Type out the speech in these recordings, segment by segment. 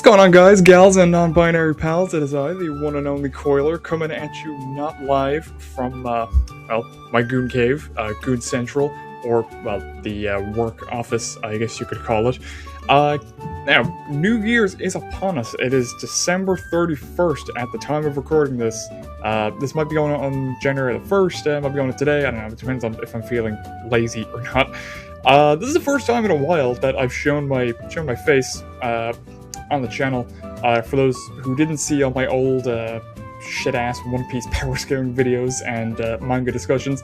What's going on, guys, gals, and non-binary pals? It is I, the one and only Coyler, coming at you not live from, my goon cave, Goon Central, or, the work office, I guess you could call it. Now, New Year's is upon us. It is December 31st at the time of recording this. This might be going on January the 1st, might be going on today, I don't know, it depends on if I'm feeling lazy or not. This is the first time in a while that I've shown my face, on the channel. For those who didn't see all my old shit-ass One Piece power scaling videos and manga discussions,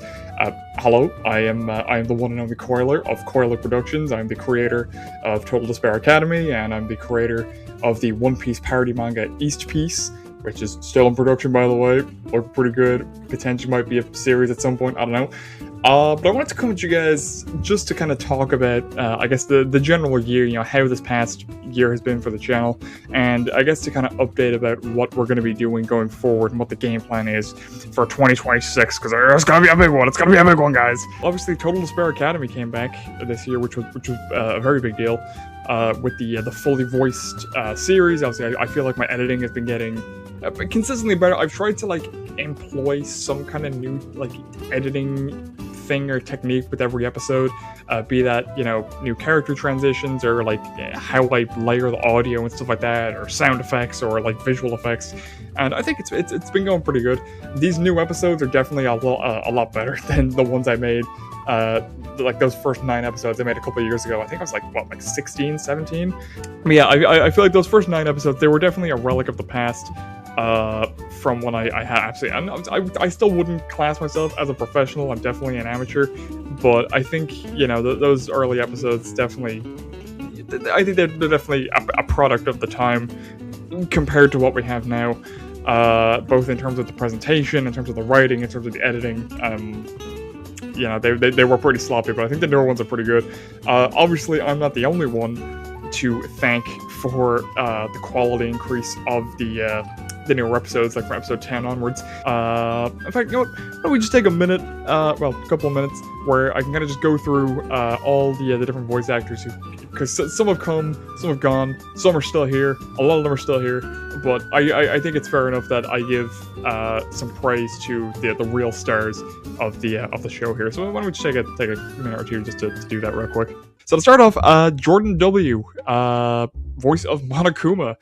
hello, I am the one and only Coyler of Coyler Productions. I'm the creator of Total Despair Academy, and I'm the creator of the One Piece parody manga East Piece, which is still in production, by the way. Looking pretty good. Potentially might be a series at some point, I don't know. But I wanted to come with you guys just to kind of talk about, I guess, the general year, you know, how this past year has been for the channel, and I guess to kind of update about what we're going to be doing going forward and what the game plan is for 2026, because it's going to be a big one. It's going to be a big one, guys. Obviously, Total Despair Academy came back this year, which was a very big deal, with the fully voiced series. Obviously, I feel like my editing has been getting consistently better. I've tried to employ some kind of new editing thing or technique with every episode, be that, you know, new character transitions, or how I layer the audio and stuff like that, or sound effects, or visual effects, and I think it's been going pretty good. These new episodes are definitely a lot better than the ones I made, those first 9 episodes I made a couple of years ago. I think I was 16, 17. But yeah, I feel like those first 9 episodes, they were definitely a relic of the past. From when I had absolutely, I still wouldn't class myself as a professional. I'm definitely an amateur, but I think, you know, those early episodes definitely, I think they're definitely a product of the time compared to what we have now, both in terms of the presentation, in terms of the writing, in terms of the editing. You know, they were pretty sloppy, but I think the newer ones are pretty good. Obviously, I'm not the only one to thank for the quality increase of the newer episodes, from episode 10 onwards. In fact, you know what? Why don't we just take a minute, a couple of minutes, where I can kind of just go through all the different voice actors because some have come, some have gone, some are still here, a lot of them are still here, but I think it's fair enough that I give some praise to the real stars of the show here. So why don't we just take a minute or two just to do that real quick. So to start off, Jordan W., voice of Monokuma.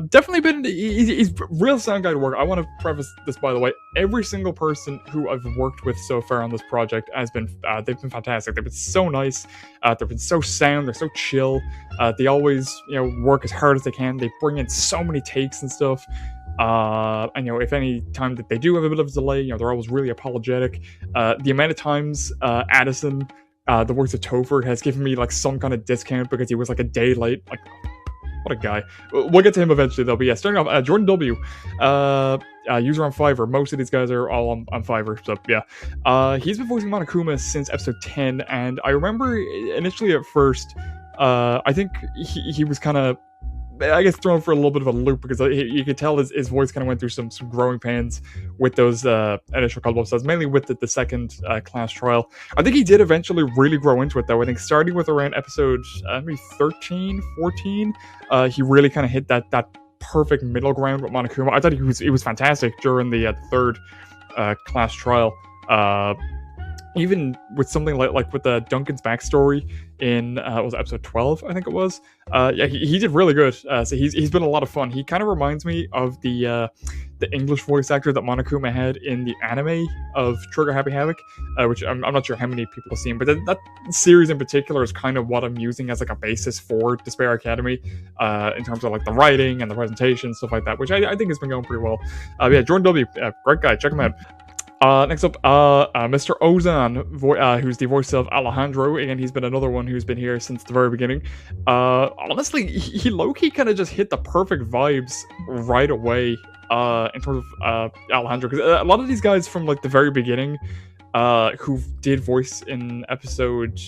Definitely been, he's real sound guy to work. I want to preface this, by the way, every single person who I've worked with so far on this project has been, they've been fantastic. They've been so nice, they've been so sound, they're so chill, they always, you know, work as hard as they can, they bring in so many takes and stuff. And you know, if any time that they do have a bit of a delay, you know, they're always really apologetic. The amount of times Addison, the voice of Topher, has given me some kind of discount because he was a day late. What a guy. We'll get to him eventually though. But yeah, starting off, Jordan W, user on Fiverr. Most of these guys are all on Fiverr, so yeah. He's been voicing Monokuma since episode 10, and I remember initially at first, I think he was kind of, I guess, thrown for a little bit of a loop because you could tell his voice kind of went through some growing pains with those initial couple episodes, mainly with the second class trial. I think he did eventually really grow into it though. I think starting with around episode maybe 13, 14, he really kind of hit that perfect middle ground with Monokuma. I thought he was fantastic during the third class trial. Even with something like with the Duncan's backstory in was it episode 12, I think it was. Yeah, he did really good. So he's been a lot of fun. He kind of reminds me of the English voice actor that Monokuma had in the anime of Trigger Happy Havoc, which I'm not sure how many people have seen, but that series in particular is kind of what I'm using as a basis for Despair Academy, in terms of the writing and the presentation, stuff like that, which I think has been going pretty well. Yeah, Jordan W, great guy, check him out. Next up, Mr. Ozan, who's the voice of Alejandro. Again, he's been another one who's been here since the very beginning. Honestly, he low-key kind of just hit the perfect vibes right away, in terms of Alejandro, because a lot of these guys from the very beginning, who did voice in episode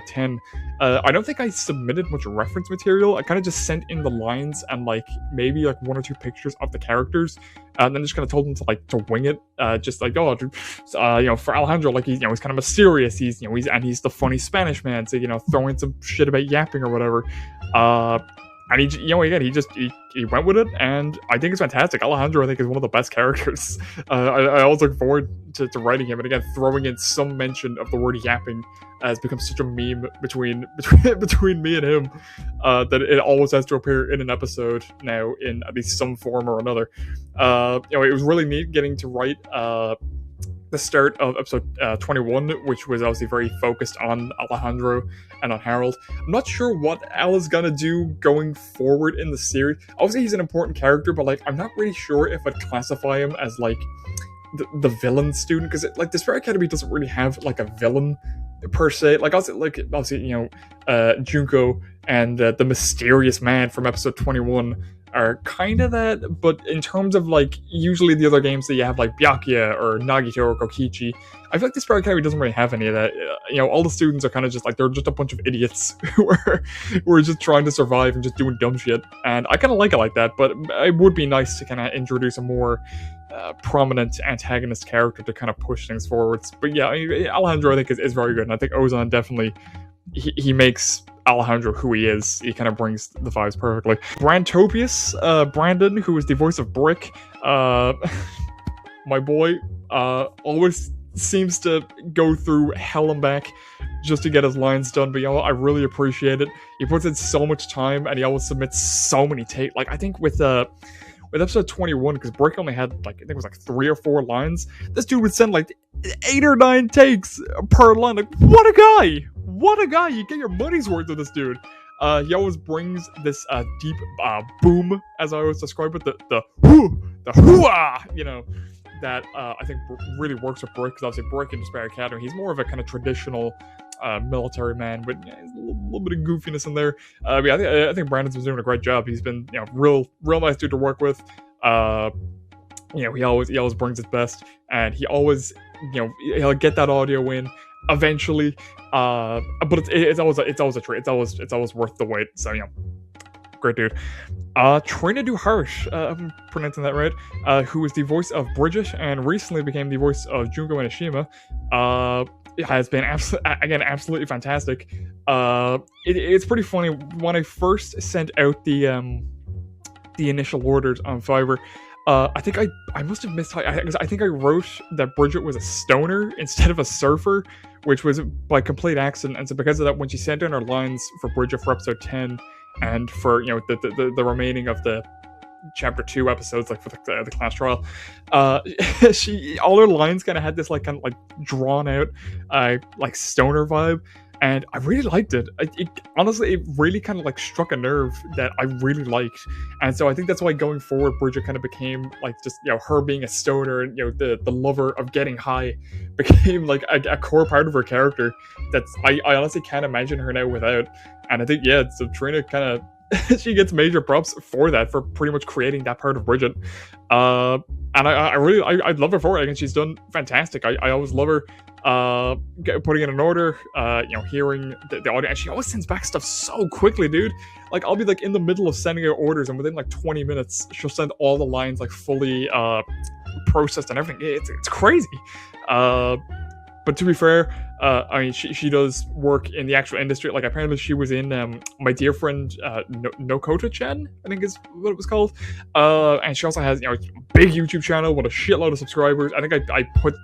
10, I don't think I submitted much reference material. I kind of just sent in the lines and maybe 1 or 2 pictures of the characters, and then just kind of told them to wing it. Just you know, for Alejandro, he's he's kind of mysterious. He's he's the funny Spanish man, so throwing some shit about yapping or whatever. and he went with it, and I think it's fantastic. Alejandro, I think, is one of the best characters. I always look forward to writing him, and again, throwing in some mention of the word yapping has become such a meme between me and him that it always has to appear in an episode now in at least some form or another. It was really neat getting to write the start of episode 21, which was obviously very focused on Alejandro and on Harold. I'm not sure what Al is gonna do going forward in the series. Obviously, he's an important character, but like, I'm not really sure if I'd classify him as like the villain student, because like the Spirit Academy doesn't really have like a villain per se. Like obviously Junko and the mysterious man from episode 21 are kind of that, but in terms of like usually the other games that you have like Byakuya or Nagito or Kokichi, I feel like the Spirit Academy doesn't really have any of that. All the students are kind of just like, they're just a bunch of idiots who are just trying to survive and just doing dumb shit, and I kind of like it like that. But it would be nice to kind of introduce a more prominent antagonist character to kind of push things forwards. But yeah, Alejandro, I think, is very good, and I think Ozan definitely he makes Alejandro who he is. He kind of brings the vibes perfectly. Brantopius, Brandon, who is the voice of Brick, my boy, always seems to go through hell and back just to get his lines done, but I really appreciate it. He puts in so much time, and he always submits so many takes. Like, I think with episode 21, because Brick only had like, I think it was like 3 or 4 lines, this dude would send like 8 or 9 takes per line. Like, what a guy! You get your money's worth of this dude. He always brings this deep boom, as I always describe it, the hoo-ah, that I think really works with Brick, because obviously Brick in the Spirit Academy, he's more of a kind of traditional military man, but there's a little bit of goofiness in there. I think Brandon's been doing a great job. He's been real nice dude to work with. He always brings his best, and he always he'll get that audio in eventually. But it's always a treat. It's always worth the wait. So great dude. Trina Duharsh, I'm pronouncing that right, who is the voice of Bridgette and recently became the voice of Junko Enoshima, has been absolutely fantastic. It's pretty funny. When I first sent out the initial orders on Fiverr, I think I must have missed. I think I wrote that Bridgette was a stoner instead of a surfer, which was by complete accident. And so because of that, when she sent in her lines for Bridgette for episode 10 and for the remaining of the chapter 2 episodes, like for the class trial, all her lines kind of had this kind of drawn out like stoner vibe, and I really liked it. Honestly, it really kind of struck a nerve that I really liked, and so I think that's why going forward, Bridgette kind of became just her being a stoner and the lover of getting high became a core part of her character. That's I honestly can't imagine her now without. And I think so Trina kind of she gets major props for that, for pretty much creating that part of Bridgette. And I really love her for it. I think she's done fantastic. I always love her putting in an order, hearing the audio, and she always sends back stuff so quickly, dude. I'll be in the middle of sending out orders, and within 20 minutes she'll send all the lines fully processed and everything. It's crazy. But to be fair, she does work in the actual industry. Apparently she was in my dear friend Nokota-chan, I think is what it was called. And she also has a big YouTube channel with a shitload of subscribers. I think I put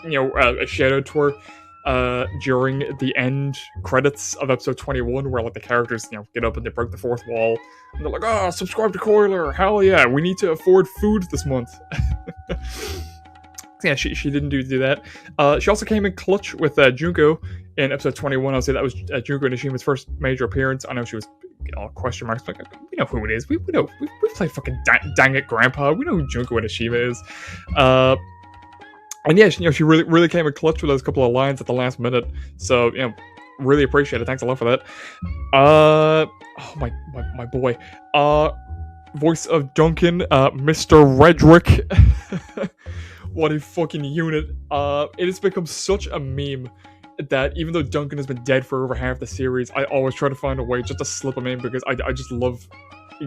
a shout out to her during the end credits of episode 21, where the characters get up and they break the fourth wall, and they're like, "Oh, subscribe to Coyler, hell yeah, we need to afford food this month." Yeah, she didn't do that. She also came in clutch with Junko in episode 21. I'll say that was Junko Nishima's first major appearance. I know she was question marks, but we know who it is. We know we played fucking dang it, Grandpa. We know who Junko Nishima is. And yeah, she really came in clutch with those couple of lines at the last minute. So really appreciate it. Thanks a lot for that. Oh my boy. Voice of Duncan, Mr. Reddrik. What a fucking unit. It has become such a meme that even though Duncan has been dead for over half the series, I always try to find a way just to slip him in, because I just love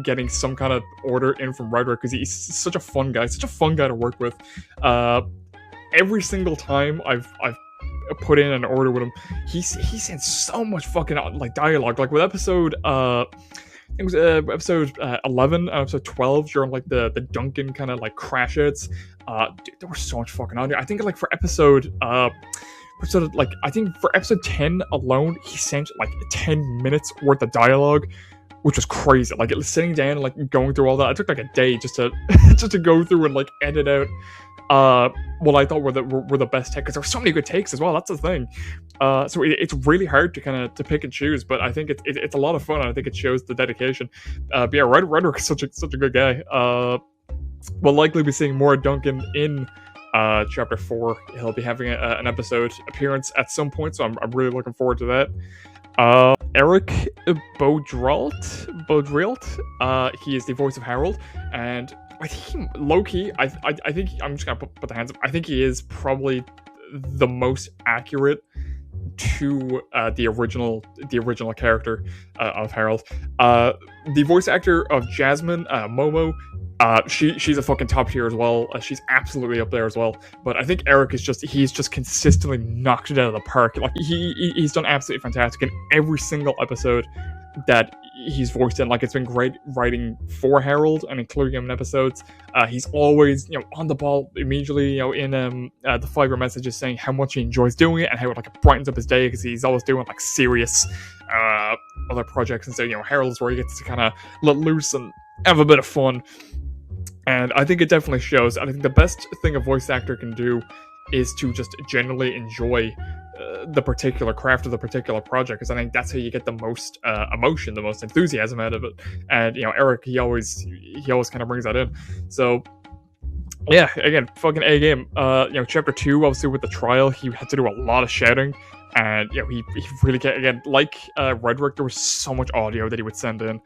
getting some kind of order in from Reddrik, because he's such a fun guy to work with. Every single time I've put in an order with him, he sends so much fucking dialogue. With episode it was episode 11 and episode 12 during like the Duncan kind of like crash outs. Dude, there was so much fucking audio. I think like for episode like I think for episode 10 alone, he sent like 10 minutes worth of dialogue, which was crazy. Like sitting down and like going through all that, it took like a day just to just to go through and like edit out what I thought were the best takes, because there were so many good takes as well. That's the thing. So it's really hard to kind of to pick and choose, but I think it's a lot of fun, and I think it shows the dedication. But yeah, Reddrik is such a good guy. We'll likely be seeing more Duncan in chapter 4. He'll be having an episode appearance at some point, so I'm really looking forward to that. Eric Baudrilt, he is the voice of Harold, and I think low-key, I think I'm just gonna put the hands up. I think he is probably the most accurate to the original character of Harold. The voice actor of Jasmine, Momo, she's a fucking top tier as well. She's absolutely up there as well. But I think Eric is he's just consistently knocked it out of the park. Like he's done absolutely fantastic in every single episode that he's voiced in. Like, it's been great writing for Harold and including him in episodes. He's always, on the ball immediately, in the Fiverr messages saying how much he enjoys doing it and how it brightens up his day, because he's always doing serious other projects. And so, Harold's where he gets to kind of let loose and have a bit of fun. And I think it definitely shows. I think the best thing a voice actor can do is to just genuinely enjoy the particular craft of the particular project, because I think that's how you get the most emotion, the most enthusiasm out of it. And Eric, he always kind of brings that in. So yeah, again, fucking A game. Chapter 2, obviously with the trial, he had to do a lot of shouting, and he really again, like Reddrik, there was so much audio that he would send in,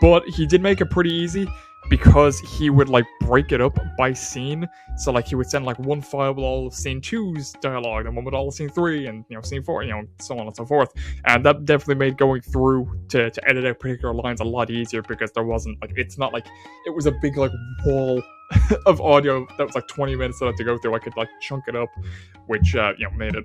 but he did make it pretty easy, because he would break it up by scene. So he would send one file with all of scene 2's dialogue, and one with all of scene 3, and scene 4, so on and so forth. And that definitely made going through to edit out particular lines a lot easier, because there wasn't it's not it was a big wall of audio that was 20 minutes that I had to go through. I could chunk it up, which made it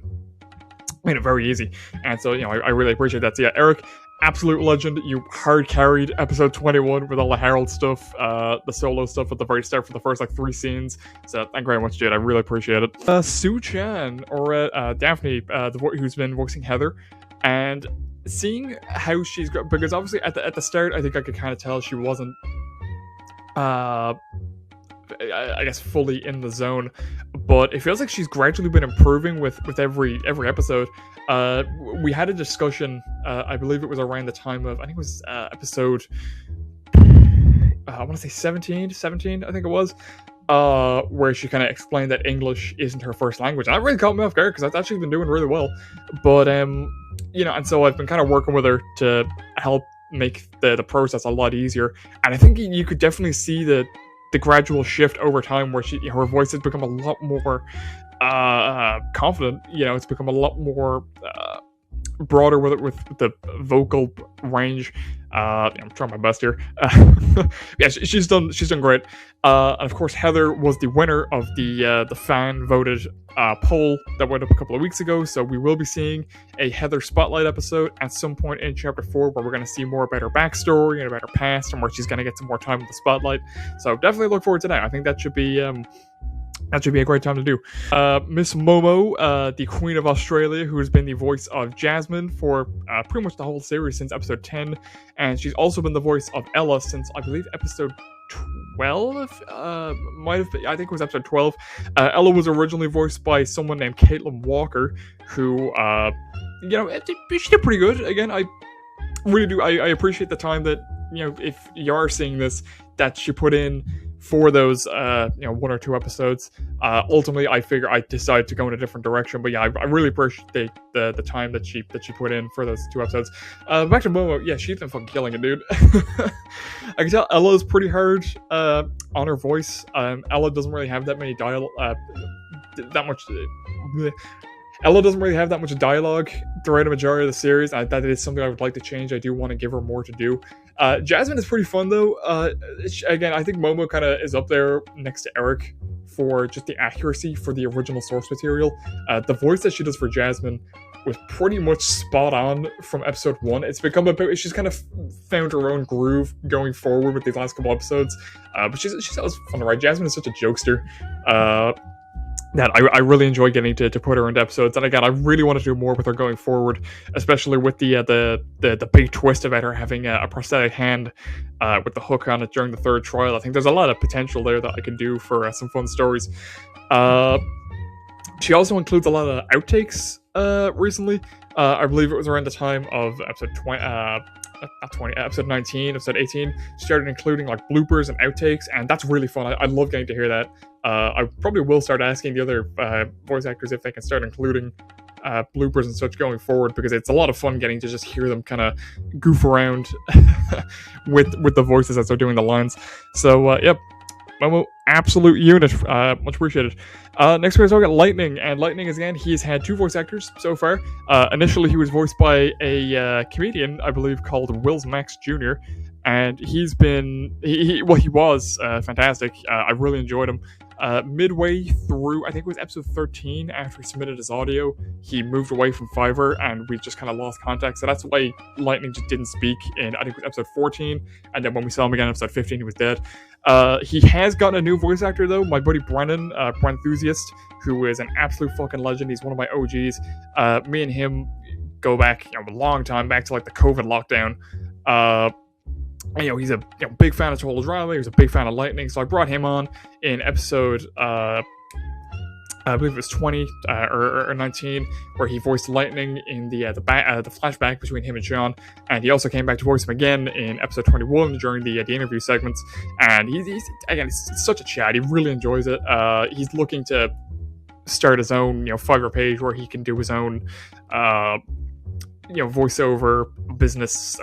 very easy. And so I really appreciate that. So yeah, Eric, absolute legend. You hard carried episode 21 with all the Harold stuff, the solo stuff at the very start for the first 3 scenes. So thank you very much, Jade. I really appreciate it. TsuChan, or Daphne, who's been voicing Heather, and seeing how she's, because obviously at the start, I think I could kind of tell she wasn't I guess fully in the zone, but it feels like she's gradually been improving with every episode. We had a discussion, I believe it was around the time of, I think it was episode, I want to say 17, I think it was, where she kind of explained that English isn't her first language. And that really caught me off guard, because I've actually been doing really well. But, and so I've been kind of working with her to help make the process a lot easier. And I think you could definitely see the gradual shift over time, where her voice has become a lot more confident. It's become a lot more broader with the vocal range. I'm trying my best here. Yeah, she's done great. And of course, Heather was the winner of the fan voted poll that went up a couple of weeks ago. So we will be seeing a Heather spotlight episode at some point in chapter 4, where we're going to see more about her backstory and about her past, and where she's going to get some more time in the spotlight. So definitely look forward to that. I think that should be a great time to do. Miss Momo, the Queen of Australia, who has been the voice of Jasmine for pretty much the whole series since episode 10, and she's also been the voice of Ella since, I believe, episode 12? Might have been, I think it was episode 12. Ella was originally voiced by someone named Caitlin Walker, who, she did pretty good. Again, I really do, I appreciate the time that, if you are seeing this, that she put in for those 1 or 2 episodes. Ultimately, I decided to go in a different direction, but yeah, I really appreciate the time that she put in for those 2 episodes. Back to Momo, yeah, she's been fucking killing it, dude. I can tell Ella's pretty hard on her voice. Ella doesn't really have that many Ella doesn't really have that much dialogue throughout a majority of the series. That is something I would like to change. I do want to give her more to do. Jasmine is pretty fun, though. Again, I think Momo kind of is up there next to Eric for just the accuracy for the original source material. The voice that she does for Jasmine was pretty much spot on from episode 1. It's become a bit, she's kind of found her own groove going forward with these last couple episodes, but she's always fun to write. Jasmine is such a jokester that I really enjoy getting to put her into episodes, and again, I really want to do more with her going forward, especially with the big twist about her having a prosthetic hand with the hook on it during the third trial. I think there's a lot of potential there that I can do for some fun stories. She also includes a lot of outtakes recently. I believe it was around the time of episode 20, episode 19, episode 18. She started including like bloopers and outtakes, and that's really fun. I love getting to hear that. I probably will start asking the other voice actors if they can start including bloopers and such going forward, because it's a lot of fun getting to just hear them kind of goof around with the voices as they're doing the lines. So, yep. Momo, absolute unit. Much appreciated. Next we're talking about Lightning, and Lightning, again, he's had 2 voice actors so far. Initially, he was voiced by a comedian, I believe, called Wills Max Jr., and he was fantastic. I really enjoyed him. Midway through, I think it was episode 13, after he submitted his audio, he moved away from Fiverr, and we just kind of lost contact. So that's why Lightning just didn't speak in, I think it was episode 14, and then when we saw him again in episode 15, he was dead. He has gotten a new voice actor, though, my buddy Brennan, Brenthusiast, who is an absolute fucking legend. He's one of my OGs. Me and him go back a long time, back to like the COVID lockdown. He's a big fan of Total Drama. He was a big fan of Lightning, so I brought him on in episode, I believe it was 20 or 19, where he voiced Lightning in the flashback between him and Shawn, and he also came back to voice him again in episode 21 during the interview segments. And he's such a chat. He really enjoys it. He's looking to start his own Fiverr page where he can do his own voiceover business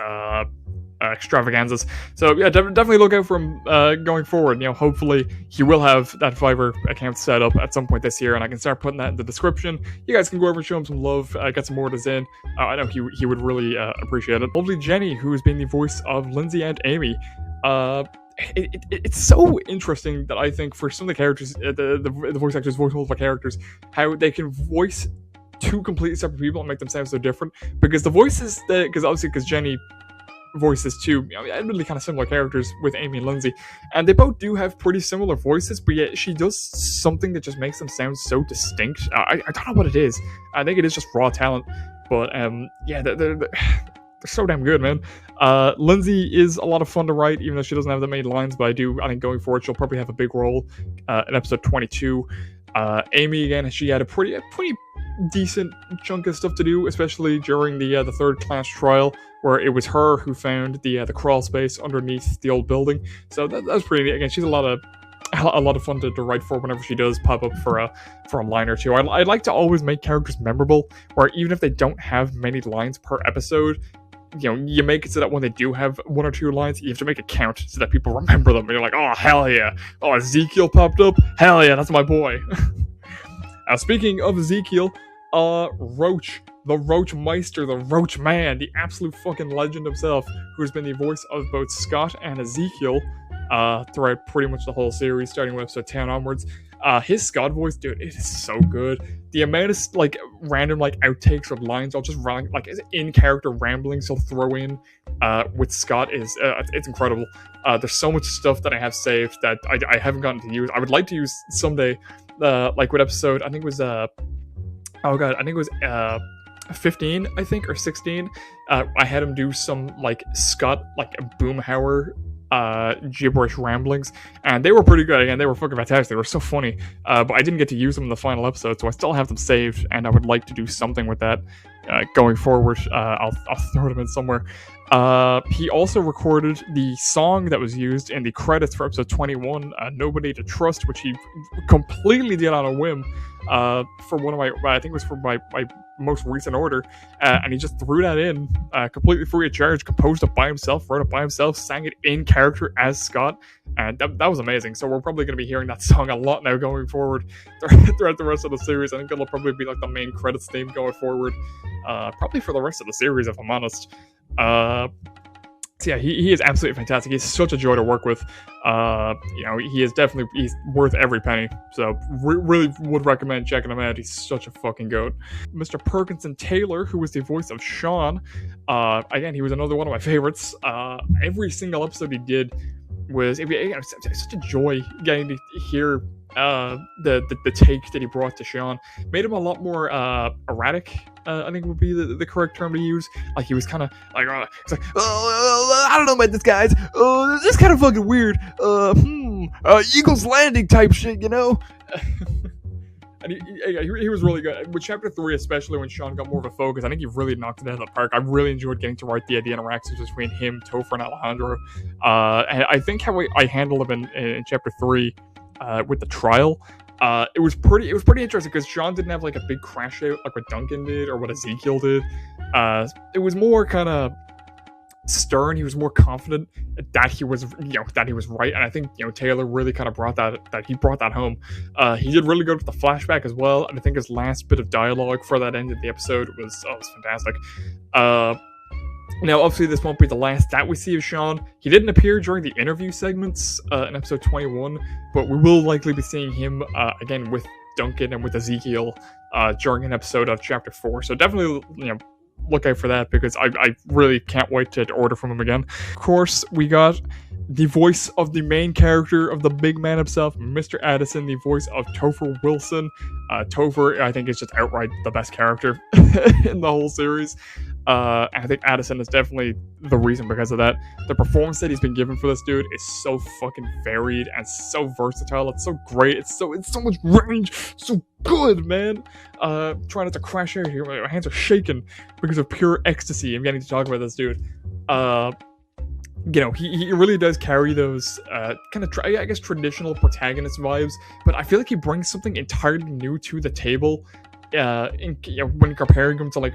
extravaganzas. So yeah, definitely look out for him going forward. Hopefully he will have that Fiverr account set up at some point this year, and I can start putting that in the description. You guys can go over and show him some love, get some orders in. I know he would really appreciate it. Lovely Jeni, who has been the voice of Lindsay and Amy. It's so interesting that I think for some of the characters, the voice actors voice multiple characters, how they can voice 2 completely separate people and make them sound so different. Because the voices, because Jeni voices too, really kind of similar characters with Amy and Lindsay, and they both do have pretty similar voices, but yet she does something that just makes them sound so distinct. I don't know what it is. I think it is just raw talent, but they're so damn good, man. Lindsay is a lot of fun to write, even though she doesn't have that many lines, but I think going forward she'll probably have a big role in episode 22. Amy, again, she had a pretty decent chunk of stuff to do, especially during the third class trial, where it was her who found the crawl space underneath the old building. So that's pretty neat. Again, she's a lot of fun to write for whenever she does pop up for a line or two. I like to always make characters memorable, where even if they don't have many lines per episode, you make it so that when they do have 1 or 2 lines, you have to make it count so that people remember them. And you're like, oh, hell yeah. Oh, Ezekiel popped up? Hell yeah, that's my boy. Speaking of Ezekiel, Roach, the Roach Meister, the Roach Man, the absolute fucking legend himself, who has been the voice of both Scott and Ezekiel throughout pretty much the whole series, starting with episode 10 onwards. His Scott voice, dude, it is so good. The amount of random outtakes or lines, I'll just run in character ramblings he'll throw in with Scott is it's incredible. There's so much stuff that I have saved that I haven't gotten to use. I would like to use someday, what episode? I think it was I think it was 15, I think, or 16. I had him do some Scott Boomhauer gibberish ramblings, and they were pretty good. Again, they were fucking fantastic. They were so funny, but I didn't get to use them in the final episode, so I still have them saved, and I would like to do something with that going forward. I'll throw them in somewhere. He also recorded the song that was used in the credits for episode 21, Nobody to Trust, which he completely did on a whim for one of my, I think it was for my most recent order, and he just threw that in completely free of charge, composed it by himself, wrote it by himself, sang it in character as Scott, and that was amazing. So we're probably going to be hearing that song a lot now going forward throughout the rest of the series. I think it'll probably be the main credits theme going forward, probably for the rest of the series, if I'm honest. So yeah, he is absolutely fantastic. He's such a joy to work with. He's worth every penny. So really would recommend checking him out. He's such a fucking goat. Mr. Perkinson Taylor, who was the voice of Shawn, again, he was another one of my favorites. Every single episode he did was such a joy getting to hear the take that he brought to Shawn. Made him a lot more erratic. I think would be the correct term to use. Like he was kind of like, it's like, I don't know about this, guys. This is kind of fucking weird. Eagles Landing type shit, you know. And he was really good with chapter 3, especially when Shawn got more of a focus. I think he really knocked it out of the park. I really enjoyed getting to write the interactions between him, Topher, and Alejandro. And I think how I handled him in chapter 3 with the trial. It was pretty interesting because Shawn didn't have like a big crash out like what Duncan did or what Ezekiel did. It was more kind of stern. He was more confident that he was right, and I think Taylor really kind of brought that home. He did really good with the flashback as well, and I think his last bit of dialogue for that end of the episode was fantastic. Now, obviously, this won't be the last that we see of Shawn. He didn't appear during the interview segments in episode 21, but we will likely be seeing him again with Duncan and with Ezekiel during an episode of Chapter 4. So definitely, look out for that because I really can't wait to order from him again. Of course, we got the voice of the main character of the big man himself, Mr. Addison, the voice of Topher Wilson. Topher, I think, is just outright the best character in the whole series. I think Addison is definitely the reason because of that. The performance that he's been given for this dude is so fucking varied and so versatile. It's so great. It's so much range. So good, man. Trying not to crash out here. My hands are shaking because of pure ecstasy. I'm getting to talk about this dude. He really does carry those kind of, traditional protagonist vibes, but I feel like he brings something entirely new to the table. When comparing him to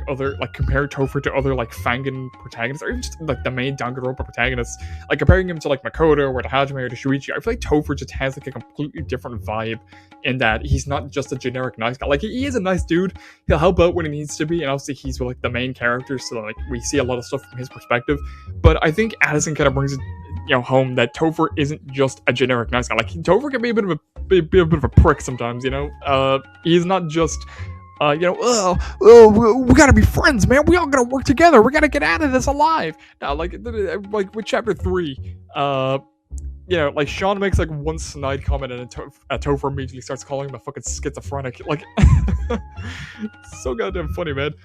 compare Topher to other Fangan protagonists, or even just the main Danganronpa protagonists, comparing him to Makoto or to Hajime or to Shuichi, I feel like Topher just has a completely different vibe in that he's not just a generic nice guy. He is a nice dude. He'll help out when he needs to be, and obviously he's the main character, so we see a lot of stuff from his perspective. But I think Addison kind of brings it home that Topher isn't just a generic nice guy. Topher can be a bit of a prick sometimes. He's not just we gotta be friends, man. We all gotta work together. We gotta get out of this alive. Now, with chapter 3, Shawn makes one snide comment and Topher immediately starts calling him a fucking schizophrenic. So goddamn funny, man.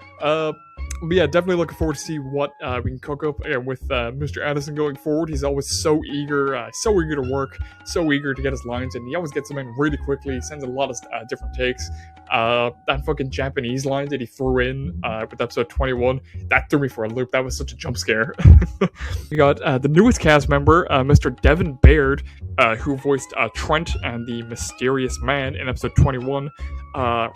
But yeah, definitely looking forward to see what we can cook up with Mr. Addison going forward. He's always so eager to work, so eager to get his lines in. He always gets them in really quickly. He sends a lot of different takes. That fucking Japanese line that he threw in with episode 21, that threw me for a loop. That was such a jump scare. We got the newest cast member, Mr. Devin Baird, who voiced Trent and the Mysterious Man in episode 21.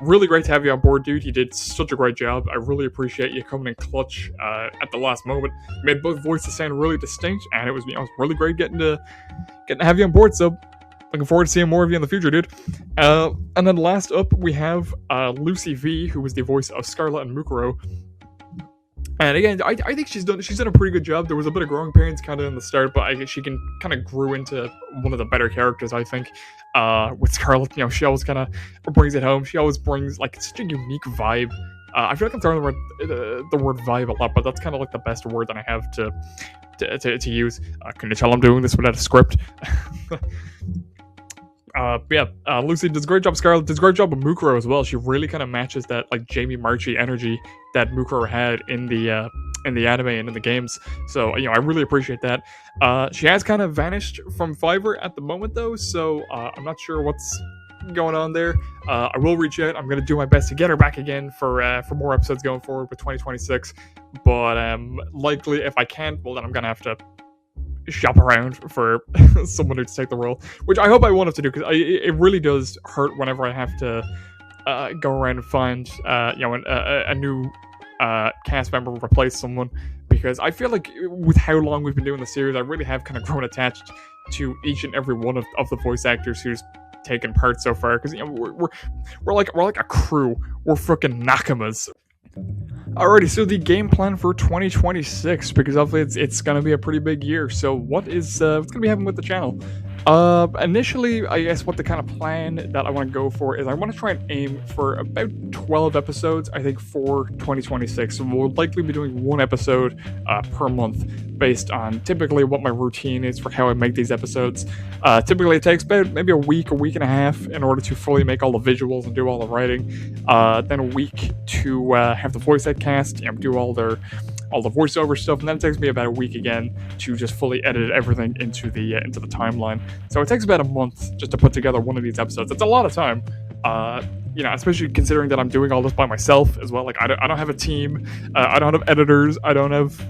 Really great to have you on board, dude. You did such a great job. I really appreciate you coming in clutch at the last moment. You made both voices sound really distinct, and it was really great getting to have you on board. So looking forward to seeing more of you in the future, dude. And then last up, we have Lucy V, who was the voice of Scarlett and Mukuro. And again, I think she's done a pretty good job. There was a bit of growing pains kind of in the start, but I guess she can kind of grew into one of the better characters, I think. With Scarlett, she always kind of brings it home. She always brings such a unique vibe. I feel like I'm throwing the word vibe a lot, but that's kind of the best word that I have to use. Can you tell I'm doing this without a script? Lucy does a great job. Scarlett does a great job with Mukuro as well. She really kind of matches that Jamie Marchi energy that Mukuro had in the anime and in the games. So I really appreciate that. She has kind of vanished from Fiverr at the moment though, so I'm not sure what's going on there. I will reach out. I'm gonna do my best to get her back again for more episodes going forward with 2026. But likely if I can't, well then I'm gonna have to shop around for someone to take the role, which I hope I won't have to do because it really does hurt whenever I have to go around and find a new cast member replace someone, because I feel like with how long we've been doing the series, I really have kind of grown attached to each and every one of the voice actors who's taken part so far, because we're like a crew. We're freaking nakamas. Alrighty, so the game plan for 2026, because obviously it's gonna be a pretty big year. So what's gonna be happening with the channel? Initially, I guess what the kind of plan that I want to go for is I want to try and aim for about 12 episodes, I think, for 2026. So we'll likely be doing one episode per month based on typically what my routine is for how I make these episodes. Typically it takes about maybe a week and a half in order to fully make all the visuals and do all the writing. Then a week to have the voice act cast, do all the voiceover stuff, and then it takes me about a week again to just fully edit everything into the timeline. So it takes about a month just to put together one of these episodes. It's a lot of time, especially considering that I'm doing all this by myself as well. Like I don't have a team, I don't have editors, I don't have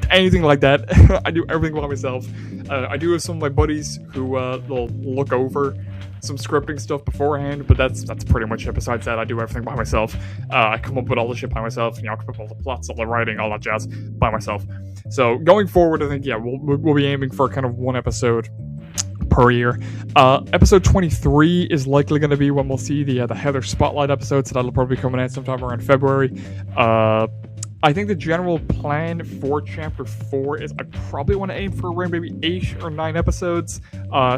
anything like that. I do everything by myself. I do have some of my buddies who will look over some scripting stuff beforehand, but that's pretty much it. Besides that, I do everything by myself. I come up with all the shit by myself. I come up with all the plots, all the writing, all that jazz by myself. So going forward, I think we'll be aiming for kind of one episode per year. Episode 23 is likely going to be when we'll see the Heather Spotlight episode, so that'll probably be coming out sometime around February. I think the general plan for Chapter 4 is I probably want to aim for around maybe 8 or 9 episodes,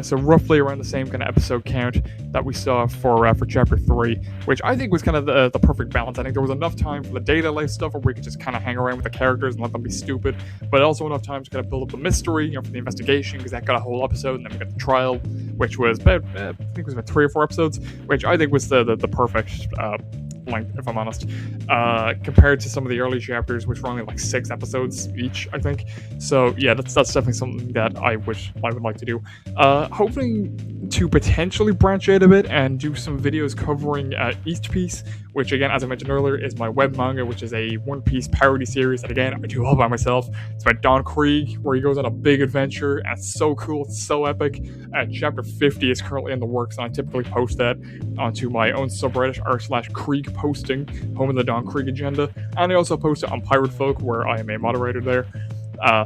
so roughly around the same kind of episode count that we saw for Chapter 3, which I think was kind of the perfect balance. I think there was enough time for the data life stuff where we could just kind of hang around with the characters and let them be stupid, but also enough time to kind of build up the mystery, for the investigation, because that got a whole episode, and then we got the trial, which was about, I think it was about 3 or 4 episodes, which I think was the perfect length, if I'm honest, compared to some of the early chapters, which were only like 6 episodes each, I think. So yeah, that's definitely something that I would like to do. Hoping to potentially branch out a bit and do some videos covering East Piece, which again, as I mentioned earlier, is my web manga, which is a One Piece parody series that again I do all by myself. It's about Don Krieg, where he goes on a big adventure, and it's so cool, it's so epic. Chapter 50 is currently in the works, and I typically post that onto my own subreddit r/Krieg posting, home of the Don Krieg agenda, and I also post it on Pirate Folk, where I am a moderator there.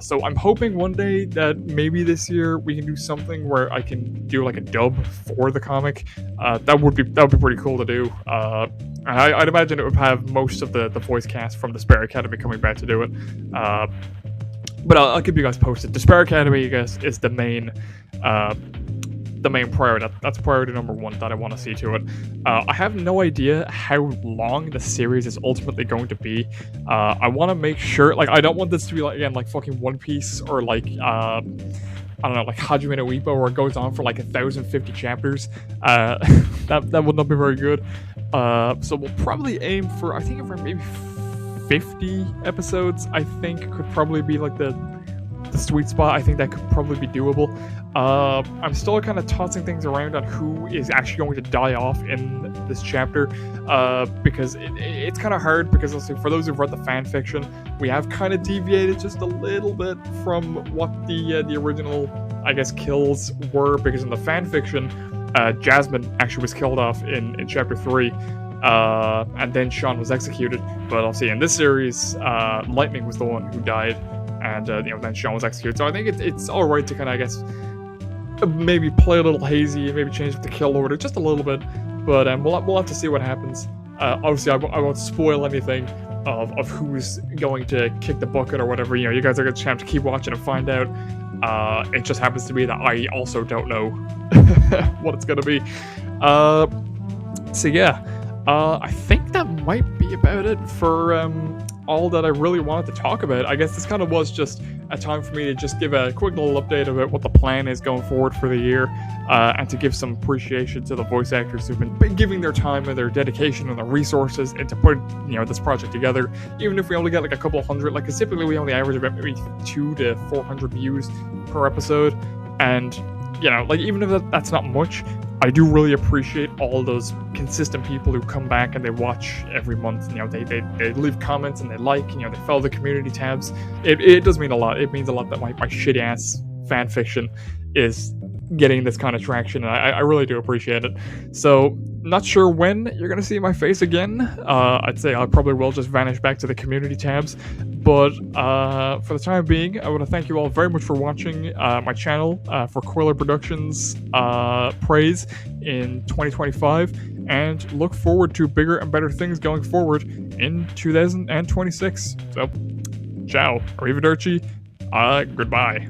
So I'm hoping one day that maybe this year we can do something where I can do like a dub for the comic. That would be pretty cool to do. I'd imagine it would have most of the voice cast from Despair Academy coming back to do it. But I'll keep you guys posted. Despair Academy, I guess, is the main priority. That's priority number 1 that I want to see to it. I have no idea how long the series is ultimately going to be. I want to make sure, like, I don't want this to be like fucking One Piece or like I don't know, like Hajime no Ippo, where it goes on for like 1,050 chapters. That would not be very good. So we'll probably aim for, I think, for maybe 50 episodes. I think could probably be like the sweet spot. I think that could probably be doable. I'm still kind of tossing things around on who is actually going to die off in this chapter, because it's kind of hard, because also for those who've read the fan fiction, we have kind of deviated just a little bit from what the original, I guess, kills were, because in the fan fiction, Jasmine actually was killed off in chapter 3, and then Shawn was executed. But obviously in this series, Lightning was the one who died, and then Shawn was executed. So I think it's all right to kind of, I guess, maybe play a little hazy, maybe change the kill order just a little bit. But we'll have to see what happens. Obviously, I won't spoil anything of who's going to kick the bucket or whatever. You guys are going to have to keep watching and find out. It just happens to be that I also don't know what it's going to be. So yeah, I think that might be about it for all that I really wanted to talk about. I guess this kind of was just a time for me to just give a quick little update about what the plan is going forward for the year, and to give some appreciation to the voice actors who've been giving their time and their dedication and their resources into putting this project together. Even if we only get like a couple hundred, like, cause typically we only average about maybe 200 to 400 views per episode, and like, even if that's not much, I do really appreciate all those consistent people who come back and they watch every month. They leave comments and they they follow the community tabs. It does mean a lot. It means a lot that my shitty ass fan fiction is getting this kind of traction, and I really do appreciate it. So, not sure when you're gonna see my face again. I'd say I probably will just vanish back to the community tabs, But for the time being, I want to thank you all very much for watching my channel for Coyler Productions praise in 2025, and look forward to bigger and better things going forward in 2026. So, ciao, arrivederci, goodbye.